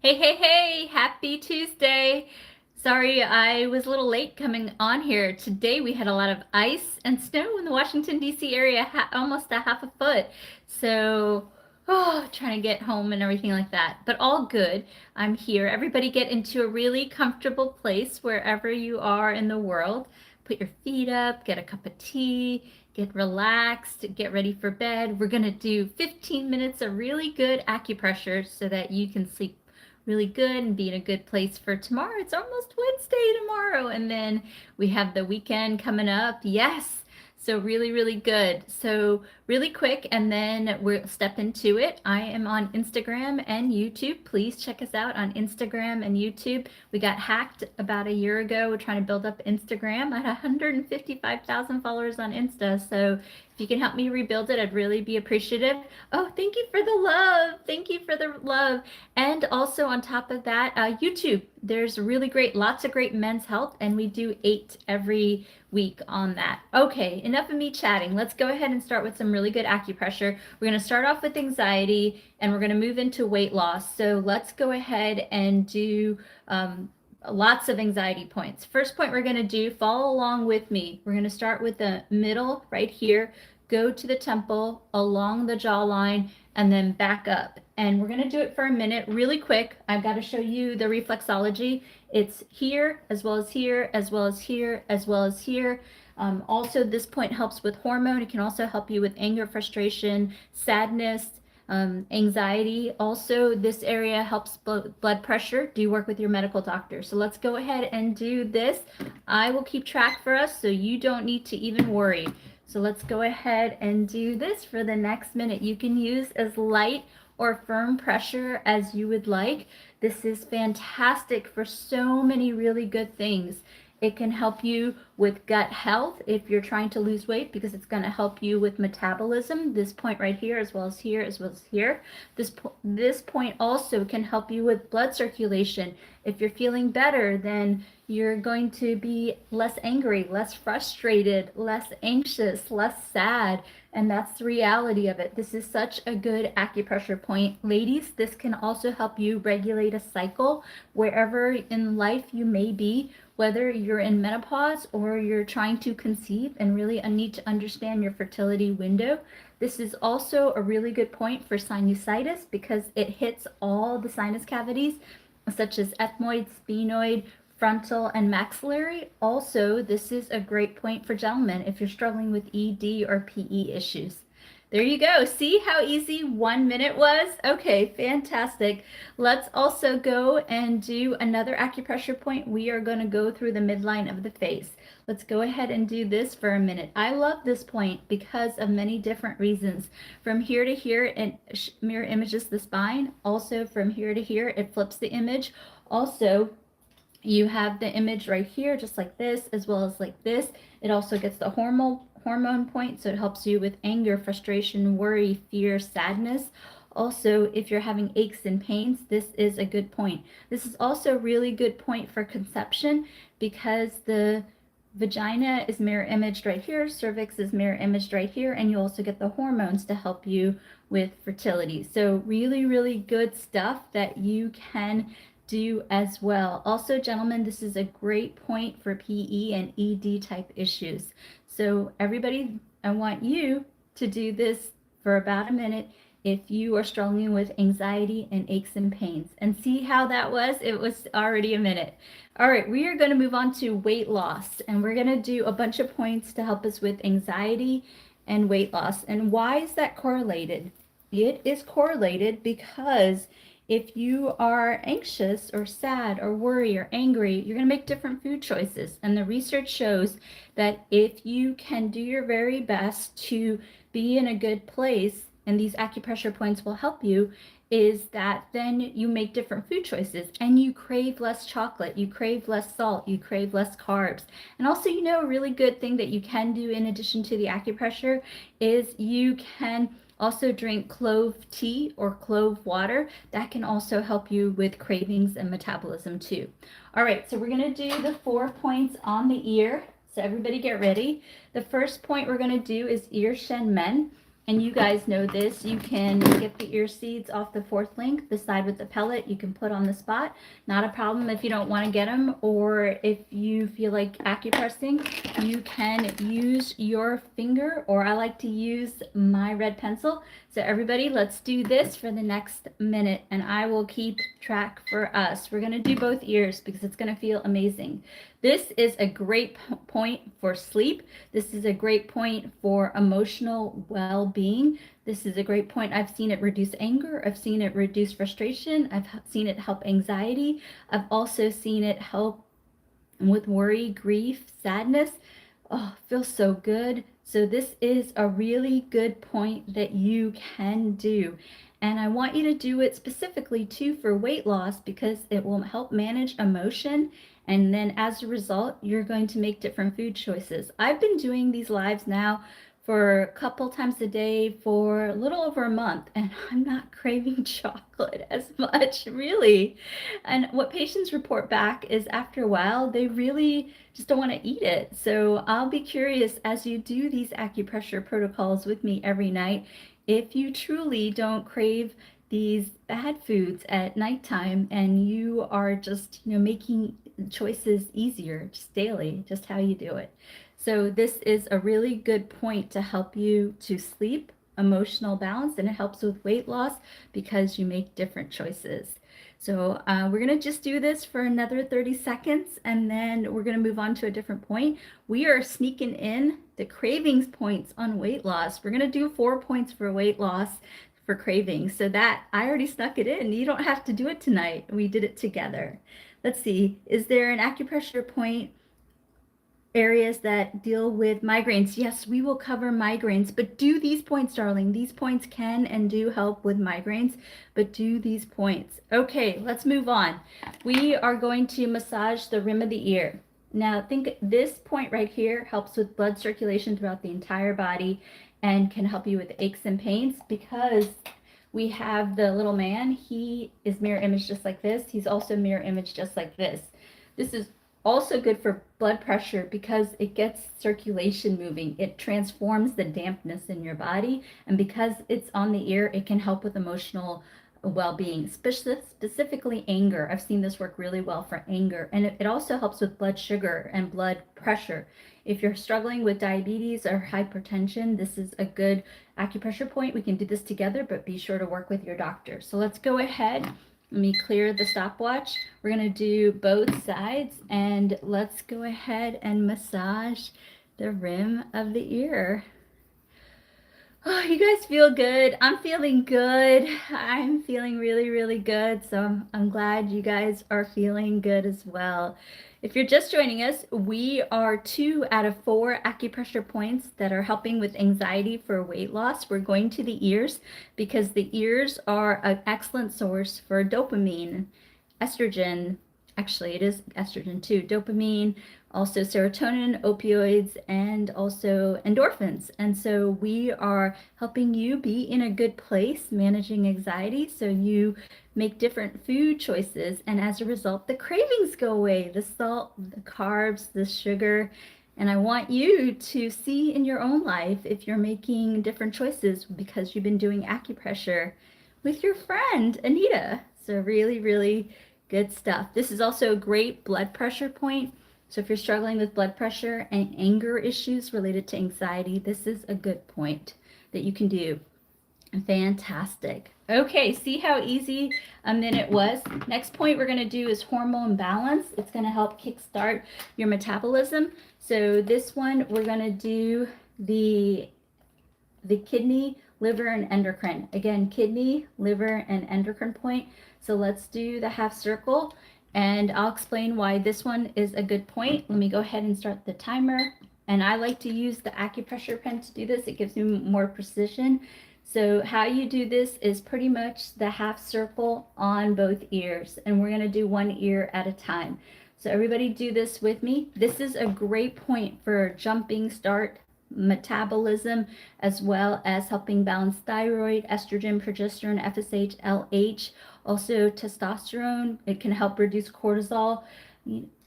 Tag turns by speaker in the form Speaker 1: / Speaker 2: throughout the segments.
Speaker 1: Hey, hey, hey, happy Tuesday. Sorry, I was a little late coming on here. Today we had a lot of ice and snow in the Washington, D.C. area, almost a half a foot. So, trying to get home and everything like that. But all good. I'm here. Everybody get into a really comfortable place wherever you are in the world. Put your feet up, get a cup of tea, get relaxed, get ready for bed. We're going to do 15 minutes of really good acupressure so that you can sleep really good and be in a good place for tomorrow. It's almost Wednesday tomorrow. And then we have the weekend coming up. Yes. So really, really good. So really quick, and then we'll step into it. I am on Instagram and YouTube. Please check us out on Instagram and YouTube. We got hacked about a year ago. We're trying to build up Instagram. I had 155,000 followers on Insta. So if you can help me rebuild it, I'd really be appreciative. Oh, thank you for the love. Thank you for the love. And also on top of that, YouTube. There's really great, lots of great men's health, and we do 8 every week on that. Okay, enough of me chatting. Let's go ahead and start with some really good acupressure. We're going to start off with anxiety, and we're going to move into weight loss. So let's go ahead and do lots of anxiety points. First point we're going to do, follow along with me. We're going to start with the middle right here, go to the temple, along the jawline, and then back up. And we're going to do it for a minute really quick. I've got to show you the reflexology. It's here, as well as here, as well as here, as well as here. Also, this point helps with hormone. It can also help you with anger, frustration, sadness, anxiety. Also, this area helps blood pressure. Do work with your medical doctor. So let's go ahead and do this. I will keep track for us so you don't need to even worry. So let's go ahead and do this for the next minute. You can use as light or firm pressure as you would like. This is fantastic for so many really good things. It can help you with gut health if you're trying to lose weight, because it's going to help you with metabolism. This point right here, as well as here, as well as here. This point also can help you with blood circulation. If you're feeling better, then you're going to be less angry, less frustrated, less anxious, less sad. And that's the reality of it. This is such a good acupressure point. Ladies, this can also help you regulate a cycle wherever in life you may be, whether you're in menopause or you're trying to conceive and really need to understand your fertility window. This is also a really good point for sinusitis because it hits all the sinus cavities, such as ethmoid, sphenoid, frontal, and maxillary. Also, this is a great point for gentlemen if you're struggling with ED or PE issues. There you go. See how easy 1 minute was? Okay, fantastic. Let's also go and do another acupressure point. We are going to go through the midline of the face. Let's go ahead and do this for a minute. I love this point because of many different reasons. From here to here, it mirror images the spine. Also, from here to here, it flips the image. Also, you have the image right here, just like this, as well as like this. It also gets the hormone point, so it helps you with anger, frustration, worry, fear, sadness. Also, if you're having aches and pains, this is a good point. This is also a really good point for conception because the vagina is mirror imaged right here, cervix is mirror imaged right here, and you also get the hormones to help you with fertility. So really, really good stuff that you can do as well. Also, gentlemen, this is a great point for PE and ED type issues. So everybody, I want you to do this for about a minute if you are struggling with anxiety and aches and pains. And see how that was? It was already a minute. All right, we are going to move on to weight loss, and we're going to do a bunch of points to help us with anxiety and weight loss. And why is that correlated? It is correlated because if you are anxious or sad or worry or angry, you're going to make different food choices. And the research shows that if you can do your very best to be in a good place, and these acupressure points will help you, is that then you make different food choices and you crave less chocolate, you crave less salt, you crave less carbs. And also, you know, a really good thing that you can do in addition to the acupressure is you can also drink clove tea or clove water. That can also help you with cravings and metabolism too. All right, so we're going to do the 4 points on the ear. So everybody get ready. The first point we're going to do is ear shen men. And you guys know this, you can get the ear seeds off the fourth link, the side with the pellet, you can put on the spot. Not a problem if you don't want to get them, or if you feel like acupressing, you can use your finger, or I like to use my red pencil. So everybody, let's do this for the next minute, and I will keep track for us. We're going to do both ears because it's going to feel amazing. This is a great point for sleep. This is a great point for emotional well-being. This is a great point. I've seen it reduce anger. I've seen it reduce frustration. I've seen it help anxiety. I've also seen it help with worry, grief, sadness. Oh, feels so good. So this is a really good point that you can do. And I want you to do it specifically too for weight loss because it will help manage emotion. And then as a result, you're going to make different food choices. I've been doing these lives now for a couple times a day for a little over a month, and I'm not craving chocolate as much, really. And what patients report back is after a while, they really just don't want to eat it. So I'll be curious as you do these acupressure protocols with me every night, if you truly don't crave these bad foods at nighttime and you are just, making choices easier just daily, just how you do it. So this is a really good point to help you to sleep, emotional balance, and it helps with weight loss because you make different choices. So we're going to just do this for another 30 seconds, and then we're going to move on to a different point. We are sneaking in the cravings points on weight loss. We're going to do 4 points for weight loss for cravings. So that I already snuck it in. You don't have to do it tonight. We did it together. Let's see. Is there an acupressure point areas that deal with migraines? Yes, we will cover migraines, but do these points, darling. These points can and do help with migraines, but do these points. Okay, let's move on. We are going to massage the rim of the ear. Now, think this point right here helps with blood circulation throughout the entire body and can help you with aches and pains because we have the little man. He is mirror image just like this. He's also mirror image just like this. This is also good for blood pressure because it gets circulation moving. It transforms the dampness in your body. And because it's on the ear, it can help with emotional well-being, specifically anger. I've seen this work really well for anger. And it also helps with blood sugar and blood pressure. If you're struggling with diabetes or hypertension, this is a good acupressure point. We can do this together, but be sure to work with your doctor. So let's go ahead. Let me clear the stopwatch. We're going to do both sides, and let's go ahead and massage the rim of the ear. Oh, you guys feel good. I'm feeling good. I'm feeling really, really good. So I'm glad you guys are feeling good as well. If you're just joining us, we are 2 out of 4 acupressure points that are helping with anxiety for weight loss. We're going to the ears because the ears are an excellent source for dopamine, estrogen. Actually, it is estrogen too. Dopamine, also serotonin, opioids, and also endorphins. And so we are helping you be in a good place managing anxiety so you make different food choices. And as a result, the cravings go away, the salt, the carbs, the sugar. And I want you to see in your own life if you're making different choices because you've been doing acupressure with your friend, Anita. So really, really good stuff. This is also a great blood pressure point. So if you're struggling with blood pressure and anger issues related to anxiety, this is a good point that you can do. Fantastic. Okay, see how easy a minute was? Next point we're going to do is hormone balance. It's going to help kickstart your metabolism. So this one we're going to do the kidney, liver, and endocrine. Again, kidney, liver, and endocrine point. So let's do the half circle, and I'll explain why this one is a good point. Let me go ahead and start the timer. And I like to use the acupressure pen to do this. It gives me more precision. So how you do this is pretty much the half circle on both ears, and we're going to do one ear at a time. So everybody do this with me. This is a great point for jumping start metabolism, as well as helping balance thyroid, estrogen, progesterone, FSH, LH, also testosterone. It can help reduce cortisol.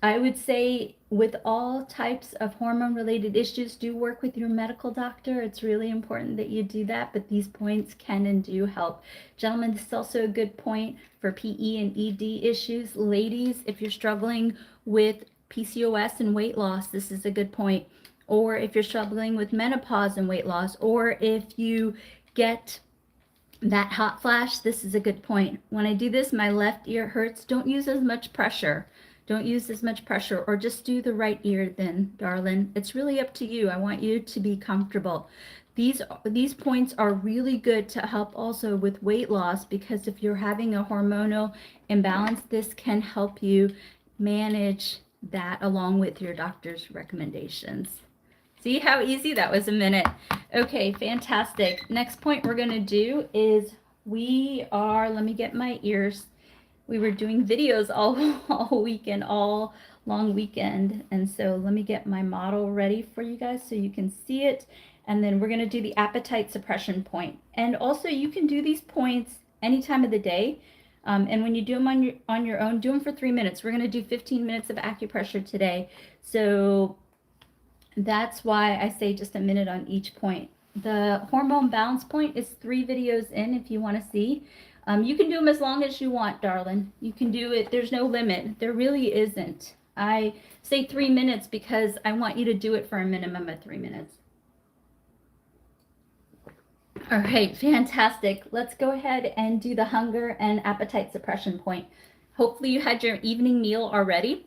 Speaker 1: I would say with all types of hormone related issues, do work with your medical doctor. It's really important that you do that, but these points can and do help. Gentlemen, this is also a good point for PE and ED issues. Ladies, if you're struggling with PCOS and weight loss, this is a good point. Or if you're struggling with menopause and weight loss, or if you get that hot flash, this is a good point. When I do this, my left ear hurts. Don't use as much pressure. Don't use as much pressure, or just do the right ear then, darling. It's really up to you. I want you to be comfortable. These points are really good to help also with weight loss, because if you're having a hormonal imbalance, this can help you manage that along with your doctor's recommendations. See how easy that was? A minute. Okay, fantastic. Next point we're going to do is let me get my ears. We were doing videos all weekend, all long weekend. And so let me get my model ready for you guys so you can see it. And then we're going to do the appetite suppression point. And also you can do these points any time of the day. And when you do them on your own, do them for 3 minutes. We're going to do 15 minutes of acupressure today. So that's why I say just a minute on each point. The hormone balance point is 3 videos in if you want to see. You can do them as long as you want, darling. You can do it. There's no limit. There really isn't. I say 3 minutes because I want you to do it for a minimum of 3 minutes. All right, fantastic. Let's go ahead and do the hunger and appetite suppression point. Hopefully you had your evening meal already.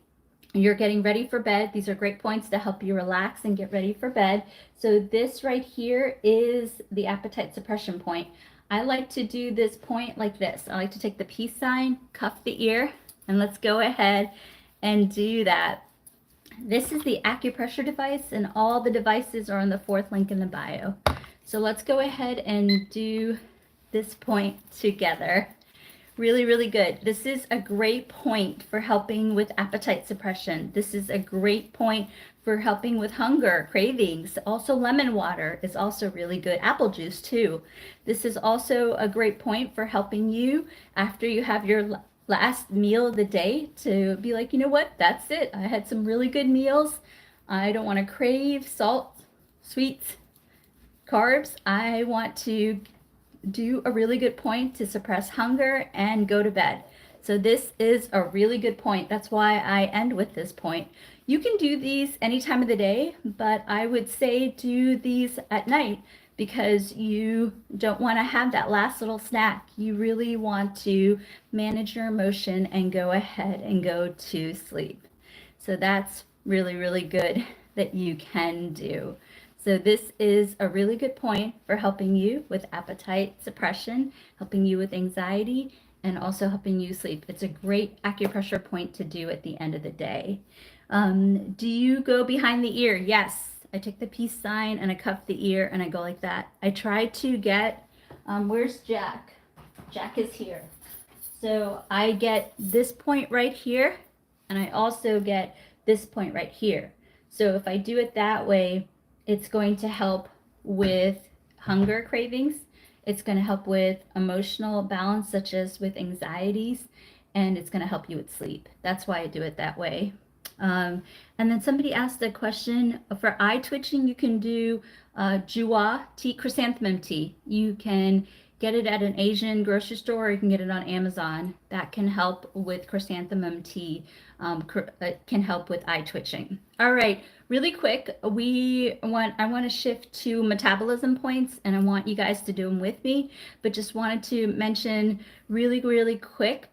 Speaker 1: You're getting ready for bed. These are great points to help you relax and get ready for bed. So this right here is the appetite suppression point. I like to do this point like this. I like to take the peace sign, cuff the ear, and let's go ahead and do that. This is the acupressure device, and all the devices are on the 4th link in the bio. So let's go ahead and do this point together. Really, really good. This is a great point for helping with appetite suppression. This is a great point for helping with hunger, cravings. Also, lemon water is also really good. Apple juice too. This is also a great point for helping you after you have your last meal of the day to be like, you know what, that's it. I had some really good meals. I don't want to crave salt, sweets, carbs. I want to do a really good point to suppress hunger and go to bed. So this is a really good point. That's why I end with this point. You can do these any time of the day, but I would say do these at night because you don't want to have that last little snack. You really want to manage your emotion and go ahead and go to sleep. So that's really, really good that you can do. So this is a really good point for helping you with appetite suppression, helping you with anxiety, and also helping you sleep. It's a great acupressure point to do at the end of the day. Do you go behind the ear? Yes. I take the peace sign and I cuff the ear and I go like that. I try to get, where's Jack? Jack is here. So I get this point right here, and I also get this point right here. So if I do it that way, it's going to help with hunger cravings. It's going to help with emotional balance, such as with anxieties, and it's going to help you with sleep. That's why I do it that way. And then somebody asked a question for eye twitching. You can do jua tea, chrysanthemum tea. You can get it at an Asian grocery store, or you can get it on Amazon. That can help with chrysanthemum tea. It can help with eye twitching. All right, really quick, I want to shift to metabolism points, and I want you guys to do them with me, but just wanted to mention really, really quick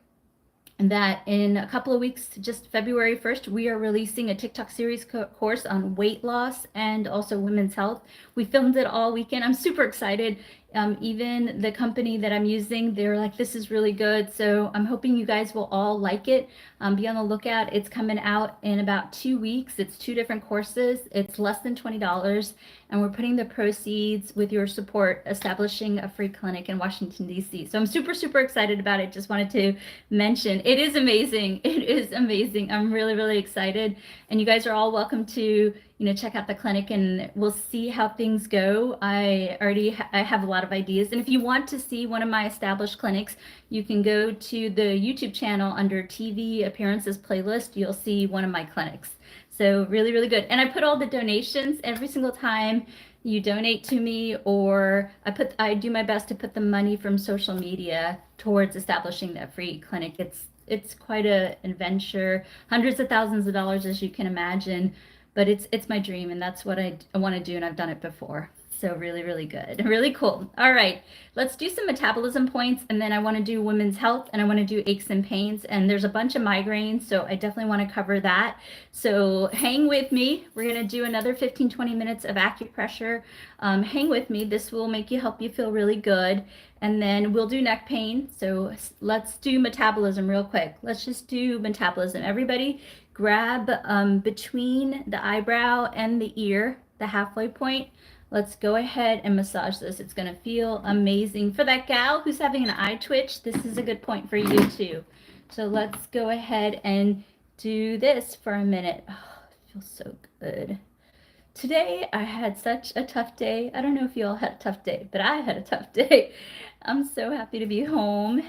Speaker 1: that in a couple of weeks, just February 1st, we are releasing a TikTok series course on weight loss and also women's health. We filmed it all weekend. I'm super excited. Even the company that I'm using, they're like, this is really good. So I'm hoping you guys will all like it. Be on the lookout. It's coming out in about 2 weeks. It's 2 different courses. It's less than $20. And we're putting the proceeds with your support, establishing a free clinic in Washington, D.C. So I'm super, super excited about it. Just wanted to mention, it is amazing. It is amazing. I'm really, really excited. And you guys are all welcome to check out the clinic and we'll see how things go. I have a lot of ideas. And if you want to see one of my established clinics, you can go to the YouTube channel under TV appearances playlist. You'll see one of my clinics. So really, really good. And I put all the donations every single time you donate to me, or I do my best to put the money from social media towards establishing that free clinic. It's quite an adventure, hundreds of thousands of dollars, as you can imagine, but it's my dream, and that's what I want to do, and I've done it before. So really, really good. Really cool. All right, let's do some metabolism points, and then I want to do women's health, and I want to do aches and pains, and there's a bunch of migraines, so I definitely want to cover that. So hang with me. We're going to do another 15-20 minutes of acupressure. Hang with me. This will help you feel really good. And then we'll do neck pain. So let's do metabolism real quick. Let's just do metabolism. Everybody grab between the eyebrow and the ear, the halfway point. Let's go ahead and massage this. It's going to feel amazing. For that gal who's having an eye twitch, this is a good point for you too. So let's go ahead and do this for a minute. Oh, it feels so good. Today I had such a tough day. I don't know if you all had a tough day, but I had a tough day. I'm so happy to be home.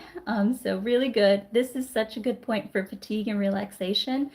Speaker 1: So really good. This is such a good point for fatigue and relaxation.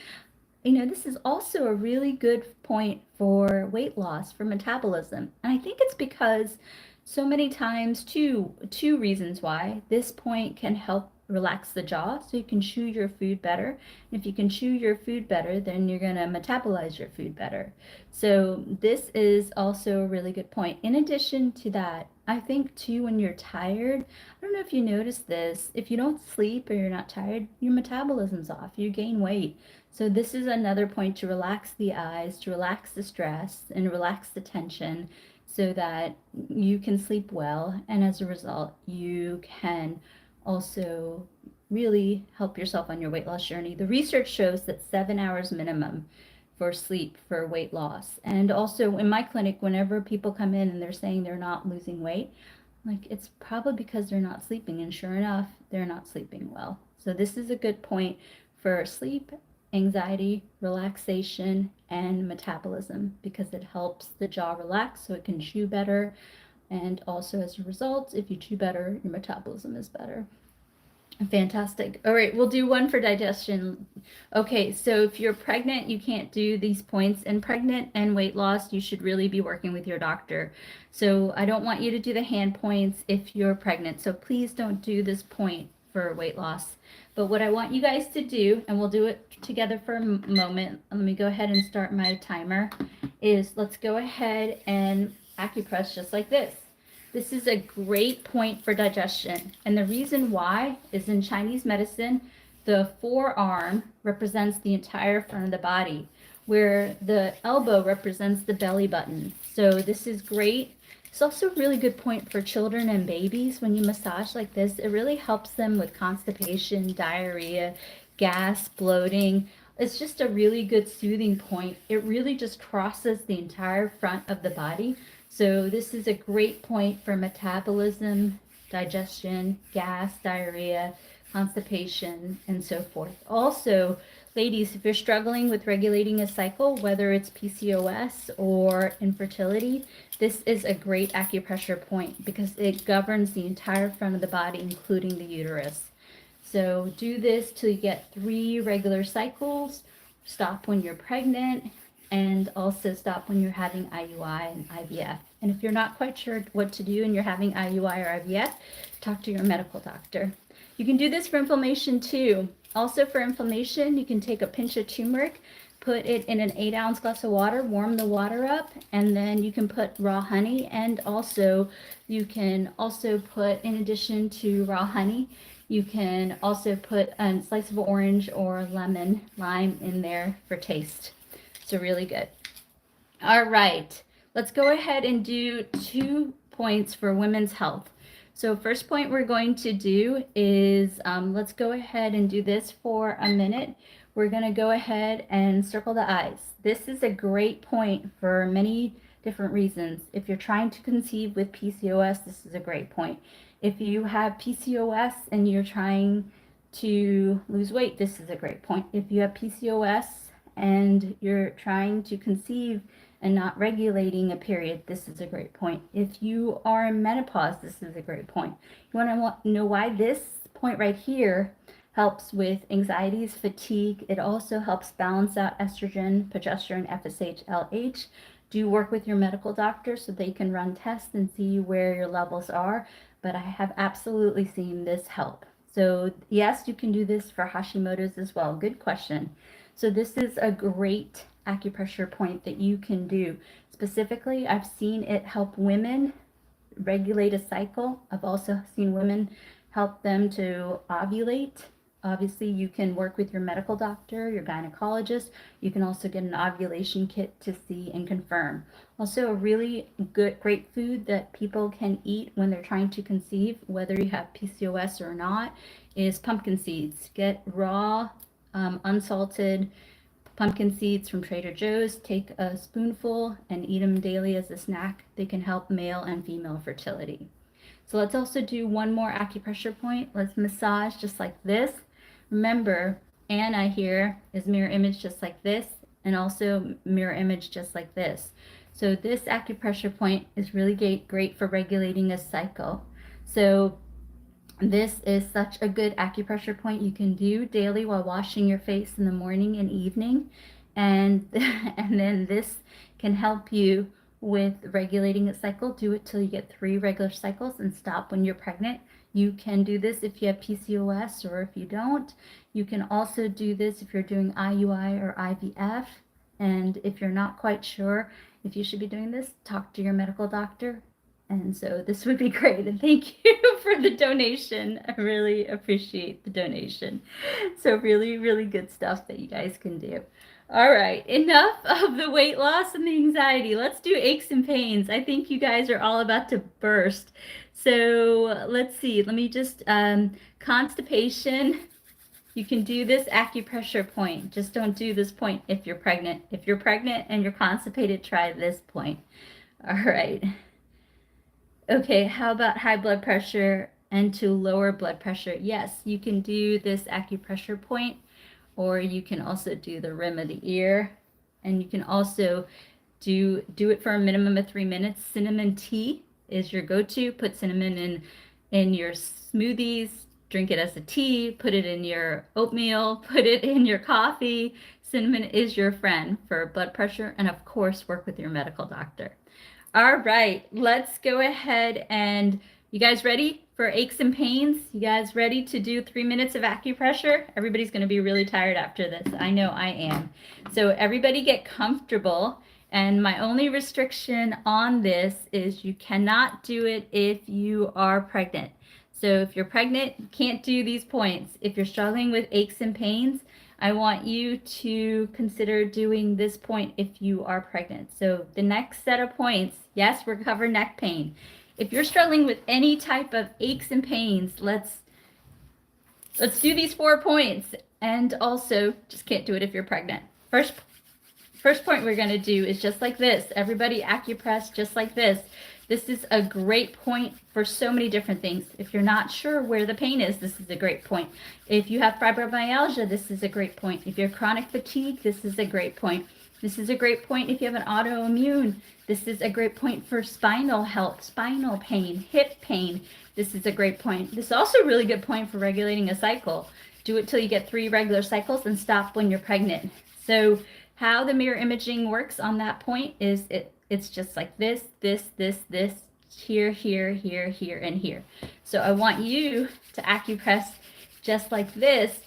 Speaker 1: This is also a really good point for weight loss, for metabolism. And I think it's because so many times, two reasons why this point can help relax the jaw so you can chew your food better. And if you can chew your food better, then you're going to metabolize your food better. So this is also a really good point. In addition to that, I think too, when you're tired, I don't know if you notice this, if you don't sleep or you're not tired, your metabolism's off, you gain weight. So this is another point to relax the eyes, to relax the stress and relax the tension so that you can sleep well. And as a result, you can also really help yourself on your weight loss journey. The research shows that 7 hours minimum for sleep for weight loss. And also in my clinic, whenever people come in and they're saying they're not losing weight, like it's probably because they're not sleeping. And sure enough, they're not sleeping well. So this is a good point for sleep, anxiety, relaxation, and metabolism because it helps the jaw relax so it can chew better. And also as a result, if you chew better, your metabolism is better. Fantastic. All right, we'll do one for digestion. Okay, so if you're pregnant, you can't do these points. And pregnant and weight loss, you should really be working with your doctor. So I don't want you to do the hand points if you're pregnant. So please don't do this point for weight loss. But what I want you guys to do, and we'll do it together for a moment. Let me go ahead and start my timer, is let's go ahead and acupress just like this. This is a great point for digestion. And the reason why is in Chinese medicine, the forearm represents the entire front of the body, where the elbow represents the belly button. So this is great. It's also a really good point for children and babies. When you massage like this, it really helps them with constipation, diarrhea, gas, bloating. It's just a really good soothing point. It really just crosses the entire front of the body. So this is a great point for metabolism, digestion, gas, diarrhea, constipation, and so forth. Also, ladies, if you're struggling with regulating a cycle, whether it's PCOS or infertility, this is a great acupressure point because it governs the entire front of the body, including the uterus. So do this till you get 3 regular cycles. Stop when you're pregnant, and also stop when you're having IUI and IVF. And if you're not quite sure what to do and you're having IUI or IVF, talk to your medical doctor. You can do this for inflammation too. Also for inflammation, you can take a pinch of turmeric, put it in an 8-ounce glass of water, warm the water up, and then you can put raw honey. And also you can also put, in addition to raw honey, you can also put a slice of orange or lemon, lime in there for taste. So really good. All right, let's go ahead and do 2 points for women's health. So first point we're going to do is, let's go ahead and do this for a minute. We're going to go ahead and circle the eyes. This is a great point for many different reasons. If you're trying to conceive with PCOS, this is a great point. If you have PCOS and you're trying to lose weight, this is a great point. If you have PCOS and you're trying to conceive and not regulating a period, this is a great point. If you are in menopause, this is a great point. You want to know why this point right here helps with anxieties, fatigue. It also helps balance out estrogen, progesterone, FSH, LH. Do work with your medical doctor so they can run tests and see where your levels are. But I have absolutely seen this help. So yes, you can do this for Hashimoto's as well. Good question. So this is a great acupressure point that you can do. Specifically, I've seen it help women regulate a cycle. I've also seen women help them to ovulate. Obviously, you can work with your medical doctor, your gynecologist. You can also get an ovulation kit to see and confirm. Also, a really great food that people can eat when they're trying to conceive, whether you have PCOS or not, is pumpkin seeds. Get raw, unsalted pumpkin seeds from Trader Joe's. Take a spoonful and eat them daily as a snack. They can help male and female fertility. So let's also do one more acupressure point. Let's massage just like this. Remember, Anna here is mirror image just like this, and also mirror image just like this. So this acupressure point is really great for regulating a cycle. So this is such a good acupressure point you can do daily while washing your face in the morning and evening. And then this can help you with regulating a cycle. Do it till you get 3 regular cycles and stop when you're pregnant. You can do this if you have PCOS or if you don't. You can also do this if you're doing IUI or IVF. And if you're not quite sure if you should be doing this, talk to your medical doctor. And so this would be great. And thank you for the donation. I really appreciate the donation. So really, really good stuff that you guys can do. All right, enough of the weight loss and the anxiety. Let's do aches and pains. I think you guys are all about to burst. So let's see. Let me just, constipation. You can do this acupressure point. Just don't do this point if you're pregnant. If you're pregnant and you're constipated, try this point. All right. Okay, how about high blood pressure and to lower blood pressure? Yes, you can do this acupressure point, or you can also do the rim of the ear, and you can also do it for a minimum of 3 minutes. Cinnamon tea is your go-to. Put cinnamon in your smoothies, drink it as a tea, put it in your oatmeal, put it in your coffee. Cinnamon is your friend for blood pressure, and of course, work with your medical doctor. All right, let's go ahead and you guys ready for aches and pains? You guys ready to do 3 minutes of acupressure? Everybody's going to be really tired after this. I know I am. So everybody get comfortable. And my only restriction on this is you cannot do it if you are pregnant. So if you're pregnant, you can't do these points. If you're struggling with aches and pains, I want you to consider doing this point if you are pregnant. So the next set of points, yes, we're covering neck pain. If you're struggling with any type of aches and pains, let's do these 4 points. And also, just can't do it if you're pregnant. First point we're going to do is just like this. Everybody acupress just like this. This is a great point for so many different things. If you're not sure where the pain is, this is a great point. If you have fibromyalgia, this is a great point. If you have chronic fatigue, this is a great point. This is a great point if you have an autoimmune. This is a great point for spinal health, spinal pain, hip pain. This is a great point. This is also a really good point for regulating a cycle. Do it till you get 3 regular cycles and stop when you're pregnant. So how the mirror imaging works on that point is it's just like this, here, here, here, here, and here. So I want you to acupress just like this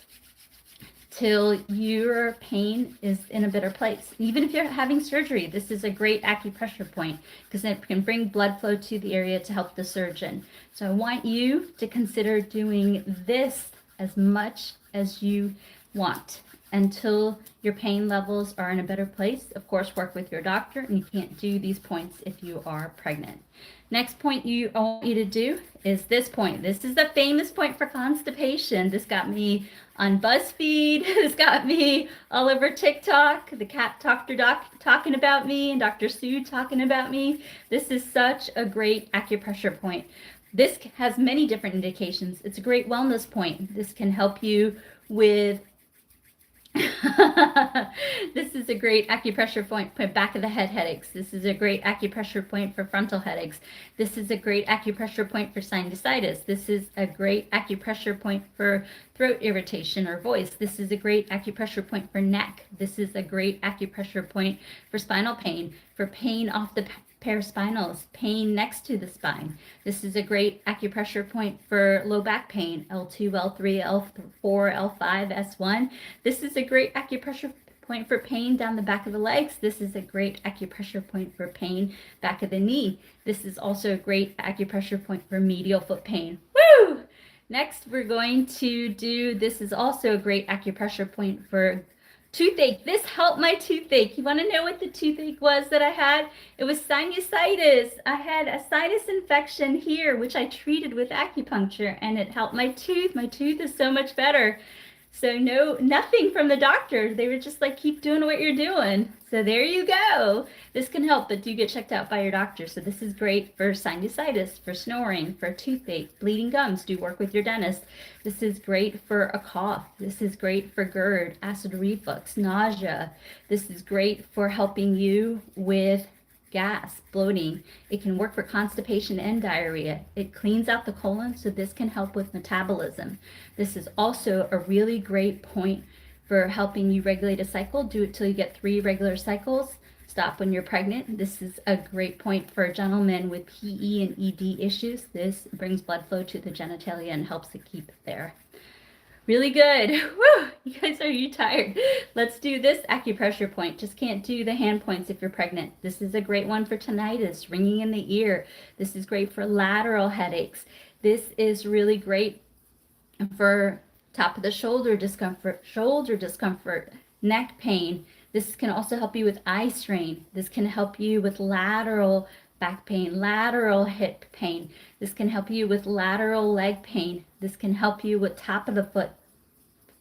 Speaker 1: till your pain is in a better place. Even if you're having surgery, this is a great acupressure point because it can bring blood flow to the area to help the surgeon. So I want you to consider doing this as much as you want until your pain levels are in a better place. Of course, work with your doctor, and you can't do these points if you are pregnant. Next point I want you to do is this point. This is the famous point for constipation. This got me on BuzzFeed. This got me all over TikTok. The cat Dr. Doc talking about me and Dr. Sue talking about me. This is such a great acupressure point. This has many different indications. It's a great wellness point. This can help you with This is a great acupressure point for back of the head headaches. This is a great acupressure point for frontal headaches. This is a great acupressure point for sinusitis. This is a great acupressure point for throat irritation or voice. This is a great acupressure point for neck. This is a great acupressure point for spinal pain, for pain off the paraspinals, pain next to the spine. This is a great acupressure point for low back pain, L2, L3, L4, L5, S1. This is a great acupressure point for pain down the back of the legs. This is a great acupressure point for pain back of the knee. This is also a great acupressure point for medial foot pain. Woo! Next, we're going to do, this is also a great acupressure point for toothache. This helped my toothache. You want to know what the toothache was that I had? It was sinusitis. I had a sinus infection here, which I treated with acupuncture, and it helped my tooth. My tooth is so much better. So nothing from the doctor. They were just like, keep doing what you're doing. So there you go. This can help, but do get checked out by your doctor. So this is great for sinusitis, for snoring, for toothache, bleeding gums. Do work with your dentist. This is great for a cough. This is great for GERD, acid reflux, nausea. This is great for helping you with gas, bloating. It can work for constipation and diarrhea. It cleans out the colon, so this can help with metabolism. This is also a really great point for helping you regulate a cycle. Do it till you get 3 regular cycles. Stop when you're pregnant. This is a great point for gentlemen with PE and ED issues. This brings blood flow to the genitalia and helps it keep it there. Really good. Woo! You guys, are you tired? Let's do this acupressure point. Just can't do the hand points if you're pregnant. This is a great one for tinnitus, ringing in the ear. This is great for lateral headaches. This is really great for top of the shoulder discomfort, neck pain. This can also help you with eye strain. This can help you with lateral back pain, lateral hip pain. This can help you with lateral leg pain. This can help you with top of the foot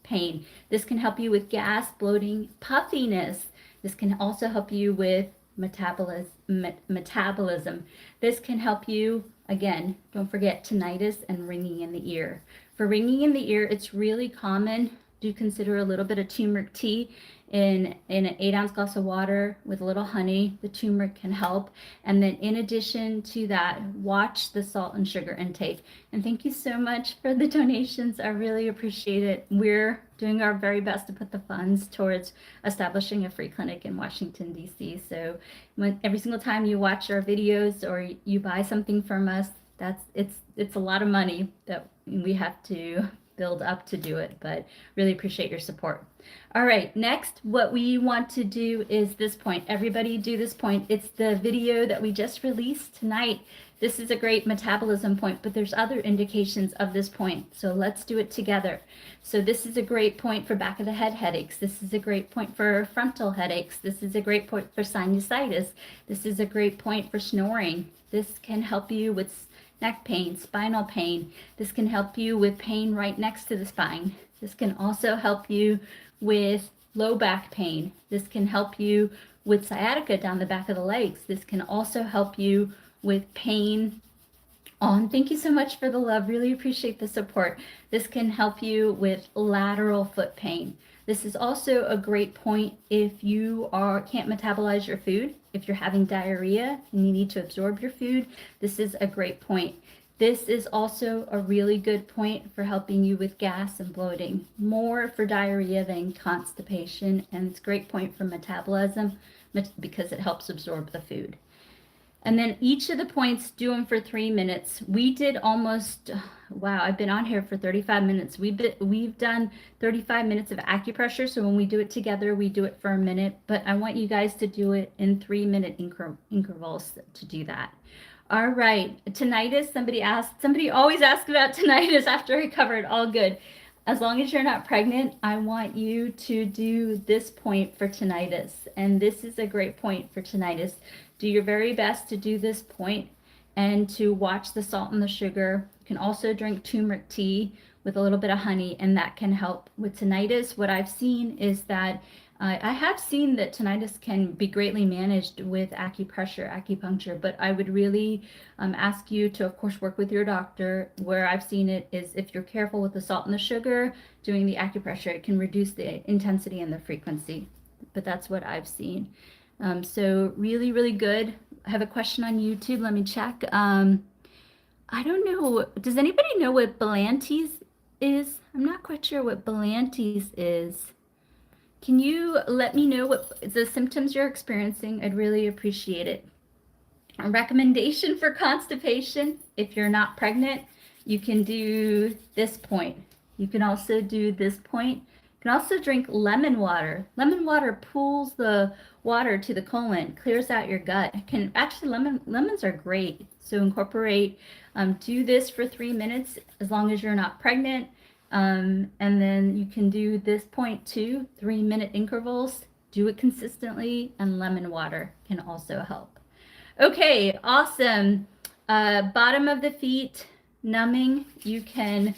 Speaker 1: pain. This can help you with gas, bloating, puffiness. This can also help you with metabolism. This can help you, again, don't forget tinnitus and ringing in the ear. For ringing in the ear, it's really common. Do consider a little bit of turmeric tea in an 8-ounce glass of water with a little honey. The turmeric can help. And then in addition to that, watch the salt and sugar intake. And thank you so much for the donations. I really appreciate it. We're doing our very best to put the funds towards establishing a free clinic in Washington, D.C. So every single time you watch our videos or you buy something from us, it's a lot of money that we have to build up to do it, but really appreciate your support. All right, next, what we want to do is this point. Everybody do this point. It's the video that we just released tonight. This is a great metabolism point, but there's other indications of this point. So let's do it together. So this is a great point for back of the head headaches. This is a great point for frontal headaches. This is a great point for sinusitis. This is a great point for snoring. This can help you with neck pain, spinal pain. This can help you with pain right next to the spine. This can also help you with low back pain. This can help you with sciatica down the back of the legs. This can also help you with pain on. Thank you so much for the love. Really appreciate the support. This can help you with lateral foot pain. This is also a great point if you can't metabolize your food. If you're having diarrhea and you need to absorb your food, this is a great point. This is also a really good point for helping you with gas and bloating, more for diarrhea than constipation, and it's a great point for metabolism because it helps absorb the food. And then each of the points, do them for 3 minutes. We did almost, wow, I've been on here for 35 minutes. We've done 35 minutes of acupressure. So when we do it together, we do it for a minute, but I want you guys to do it in 3-minute intervals to do that. All right, tinnitus, somebody always asks about tinnitus after I cover it, all good. As long as you're not pregnant, I want you to do this point for tinnitus. And this is a great point for tinnitus. Do your very best to do this point and to watch the salt and the sugar. You can also drink turmeric tea with a little bit of honey, and that can help with tinnitus. What I've seen is that I have seen that tinnitus can be greatly managed with acupressure, acupuncture, but I would really ask you to, of course, work with your doctor. Where I've seen it is if you're careful with the salt and the sugar, doing the acupressure, it can reduce the intensity and the frequency. But that's what I've seen. So really, really good. I have a question on YouTube. Let me check. I don't know. Does anybody know what Belantes is? I'm not quite sure what Belantes is. Can you let me know what the symptoms you're experiencing? I'd really appreciate it. A recommendation for constipation: if you're not pregnant, you can do this point. You can also do this point. You can also drink lemon water. Lemon water pools the water to the colon, clears out your gut. Can actually lemons are great. So incorporate. Do this for 3 minutes as long as you're not pregnant. And then you can do this point too, 3-minute intervals. Do it consistently, and lemon water can also help. Okay, awesome. Bottom of the feet, numbing. You can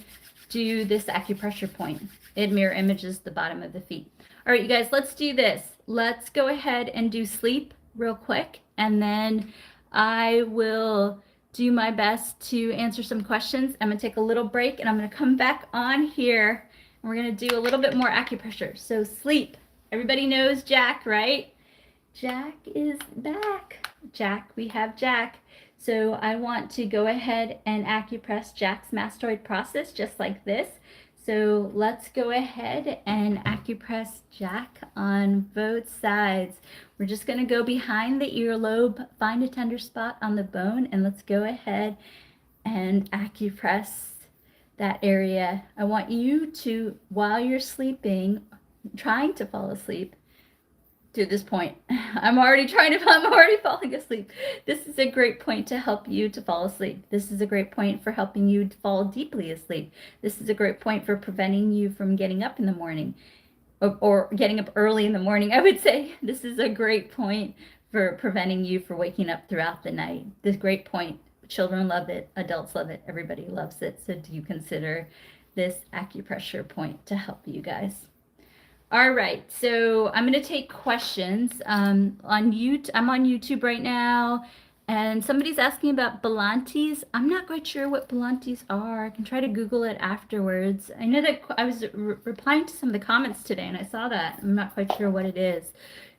Speaker 1: do this acupressure point. It mirror images the bottom of the feet. All right, you guys, let's do this. Let's go ahead and do sleep real quick, and then I will do my best to answer some questions. I'm gonna take a little break, and I'm gonna come back on here, and we're gonna do a little bit more acupressure. So sleep. Everybody knows Jack, right? Jack is back. Jack, we have Jack. So I want to go ahead and acupress Jack's mastoid process just like this. So let's go ahead and acupress Jack on both sides. We're just going to go behind the earlobe, find a tender spot on the bone, and let's go ahead and acupress that area. I want you to, while you're sleeping, trying to fall asleep, to this point. I'm already falling asleep. This is a great point to help you to fall asleep. This is a great point for helping you to fall deeply asleep. This is a great point for preventing you from getting up in the morning, or getting up early in the morning, I would say. This is a great point for preventing you from waking up throughout the night. This great point. Children love it. Adults love it. Everybody loves it. So do you consider this acupressure point to help you guys? All right, so I'm going to take questions on YouTube. I'm on YouTube right now, and somebody's asking about Belantes. I'm not quite sure what Belantes are. I can try to Google it afterwards. I know that I was replying to some of the comments today, and I saw that. I'm not quite sure what it is.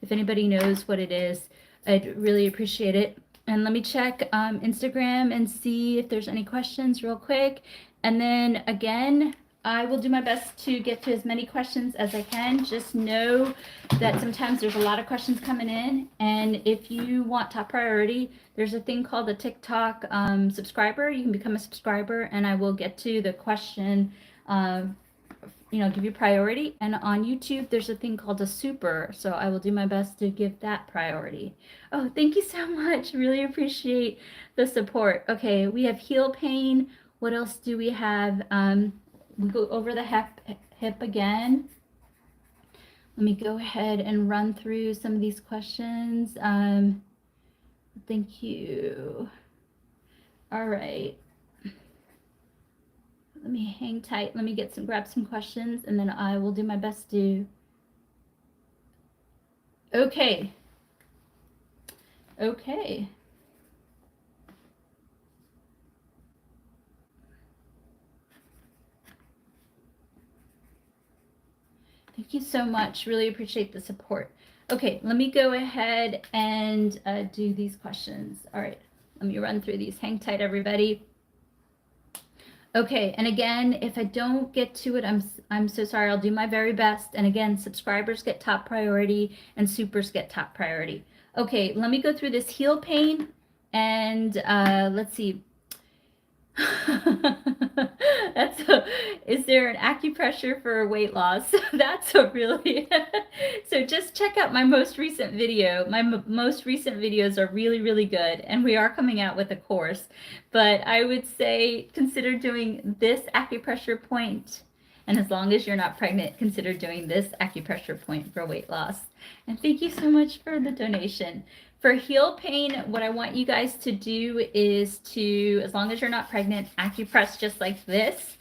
Speaker 1: If anybody knows what it is, I'd really appreciate it. And let me check Instagram and see if there's any questions real quick. And then again, I will do my best to get to as many questions as I can. Just know that sometimes there's a lot of questions coming in, and if you want top priority, there's a thing called a TikTok subscriber. You can become a subscriber, and I will get to the question, give you priority. And on YouTube, there's a thing called a super, so I will do my best to give that priority. Oh, thank you so much. Really appreciate the support. Okay, we have heel pain. What else do we have? We go over the hip again. Let me go ahead and run through some of these questions. Thank you. All right. Let me hang tight. Let me grab some questions, and then I will do my best to. Okay. Okay. Thank you so much. Really appreciate the support. Okay, let me go ahead and do these questions. All right, let me run through these. Hang tight, everybody. Okay, and again, if I don't get to it, I'm so sorry. I'll do my very best. And again, subscribers get top priority, and supers get top priority. Okay, let me go through this heel pain, and let's see. Is there an acupressure for weight loss? That's a really so just check out my most recent video. My most recent videos are really, really good, and we are coming out with a course, but I would say consider doing this acupressure point, and as long as you're not pregnant, consider doing this acupressure point for weight loss. And thank you so much for the donation. For heel pain, what I want you guys to do is to, as long as you're not pregnant, acupress just like this.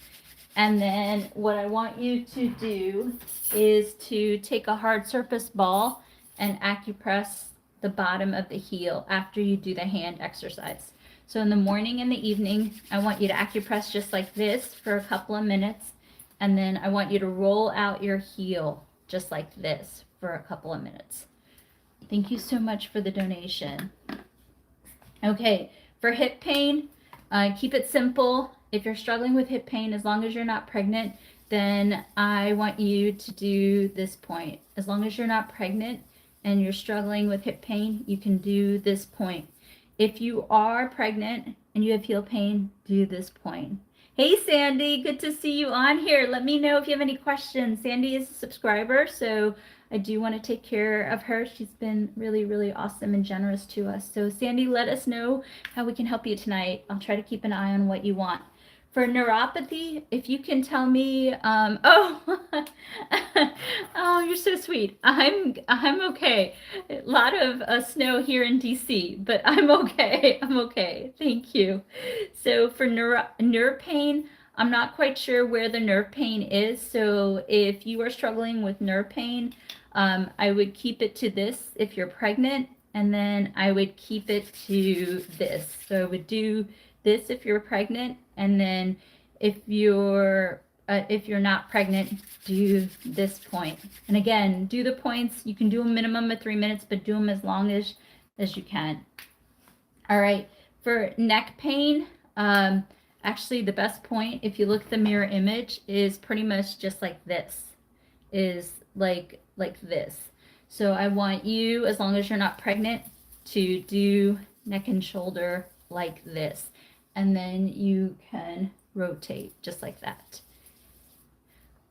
Speaker 1: And then what I want you to do is to take a hard surface ball and acupress the bottom of the heel after you do the hand exercise. So in the morning and the evening, I want you to acupress just like this for a couple of minutes. And then I want you to roll out your heel just like this for a couple of minutes. Thank you so much for the donation. Okay, for hip pain, keep it simple. If you're struggling with hip pain, as long as you're not pregnant, then I want you to do this point. As long as you're not pregnant and you're struggling with hip pain, you can do this point. If you are pregnant and you have heel pain, do this point. Hey, Sandy, good to see you on here. Let me know if you have any questions. Sandy is a subscriber, so I do want to take care of her. She's been really, really awesome and generous to us. So Sandy, let us know how we can help you tonight. I'll try to keep an eye on what you want. For neuropathy, if you can tell me, oh, oh, you're so sweet. I'm okay. A lot of snow here in DC, but I'm okay. I'm okay. Thank you. So for nerve pain, I'm not quite sure where the nerve pain is. So if you are struggling with nerve pain, I would keep it to this if you're pregnant, and then I would keep it to this. So I would do this if you're pregnant, and then if you're not pregnant, do this point. And again, do the points. You can do a minimum of 3 minutes, but do them as long as you can. All right, for neck pain, actually the best point, if you look at the mirror image, is pretty much just like this, is like this. So I want you, as long as you're not pregnant, to do neck and shoulder like this. And then you can rotate just like that.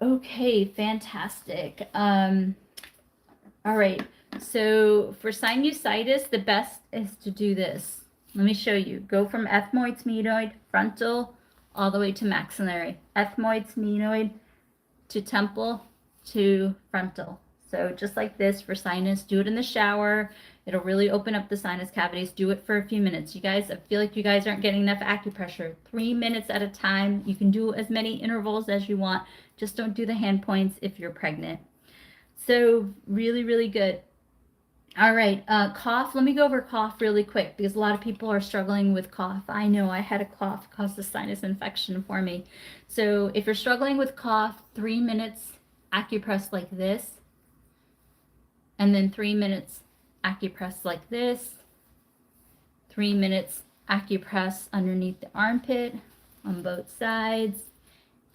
Speaker 1: Okay, fantastic. All right, so for sinusitis, the best is to do this. Let me show you. Go from ethmoid, sphenoid, frontal, all the way to maxillary. Ethmoid, sphenoid, to temple, to frontal. So just like this for sinus, do it in the shower. It'll really open up the sinus cavities. Do it for a few minutes. You guys, I feel like you guys aren't getting enough acupressure. 3 minutes at a time. You can do as many intervals as you want. Just don't do the hand points if you're pregnant. So really, really good. All right, cough. Let me go over cough really quick because a lot of people are struggling with cough. I know I had a cough, caused a sinus infection for me. So if you're struggling with cough, 3 minutes acupress like this. And then 3 minutes acupress like this. 3 minutes acupress underneath the armpit on both sides.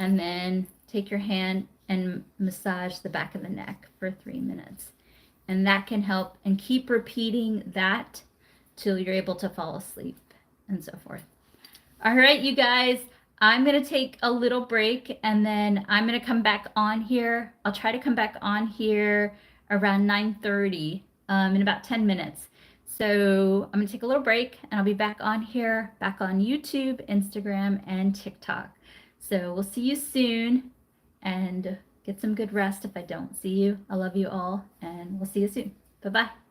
Speaker 1: And then take your hand and massage the back of the neck for 3 minutes. And that can help, and keep repeating that till you're able to fall asleep and so forth. All right, you guys, I'm going to take a little break and then I'm going to come back on here. I'll try to come back on here around 9:30 in about 10 minutes. So I'm going to take a little break and I'll be back on here, back on YouTube, Instagram, and TikTok. So we'll see you soon, and get some good rest if I don't see you. I love you all, and we'll see you soon. Bye-bye.